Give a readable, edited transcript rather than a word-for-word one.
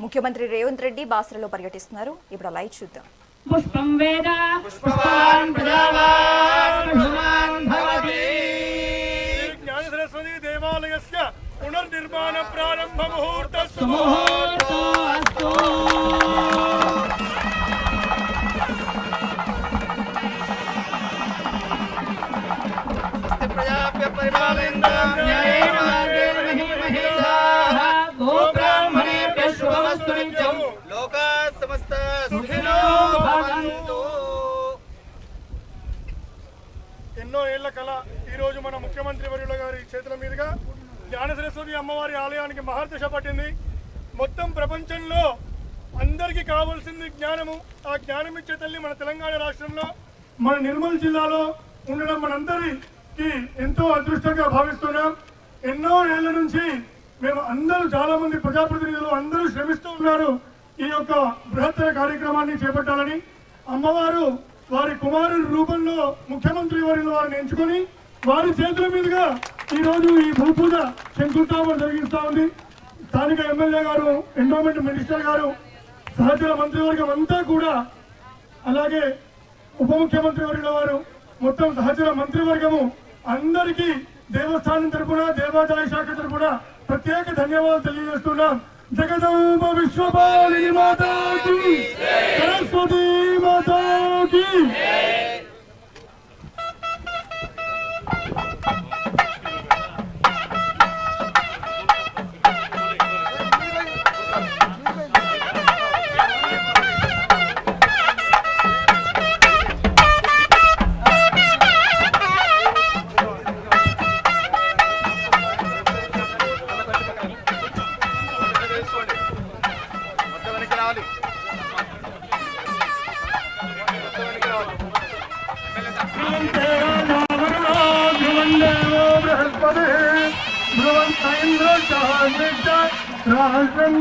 ముఖ్యమంత్రి రేవంత్ రెడ్డి బాసరలో పర్యటిస్తున్నారు. ఇప్పుడు లైవ్ చూద్దాం. పుష్పం వేద పుష్పవాన్ ప్రజావాన్ పుష్పవాన్ భవతి. జ్ఞాన సరస్వతి దేవాలయస్య పునర్నిర్మాణ ప్రారంభ ముహూర్తస్తు. ప్రజాభ్య పరిపాలయంతాం న్యాయేన మార్గేణ మహీమహేషాః గోబ్రాహ్మణేభ్యః శుభమస్తు నిత్యం. లోకాః సమస్తాః సుఖినో భవంతు. ఎన్నో ఏళ్ల కళ ఈరోజు మన ముఖ్యమంత్రి వర్యుల గారి చేతుల మీదుగా జ్ఞాన సరస్వతి అమ్మవారి ఆలయానికి మహర్దశ పట్టింది. మొత్తం ప్రపంచంలో అందరికీ కావాల్సింది జ్ఞానము. ఆ జ్ఞానం ఇచ్చే తల్లి మన తెలంగాణ రాష్ట్రంలో మన నిర్మల్ జిల్లాలో ఉండడం మనందరికీ ఎంతో అదృష్టంగా భావిస్తున్నాం. ఎన్నో ఏళ్ల నుంచి మేము అందరూ చాలా మంది ప్రజాప్రతినిధులు అందరూ శ్రమిస్తూ ఉన్నారు ఈ యొక్క బృహత్తర కార్యక్రమాన్ని చేపట్టాలని. అమ్మవారు వారి కుమారుడి రూపంలో ముఖ్యమంత్రి వారిని ఎంచుకొని వారి చేతుల మీదుగా ఈరోజు ఈ భూపూజ శంకుస్థాపన జరిగిస్తూ ఉంది. స్థానిక ఎమ్మెల్యే గారు, ఎండోమెంట్ మినిస్టర్ గారు, సహచర మంత్రివర్గం అంతా కూడా, అలాగే ఉప ముఖ్యమంత్రి వర్యుల వారు, మొత్తం సహచర మంత్రివర్గము అందరికీ దేవస్థానం తరపున, దేవాదాయ శాఖ తరపున ప్రత్యేక ధన్యవాదాలు తెలియజేస్తున్నాం. జగదంబ విశ్వపాలిని మాతాకి, సరస్వతి మాతాకి. రాష్ట్రం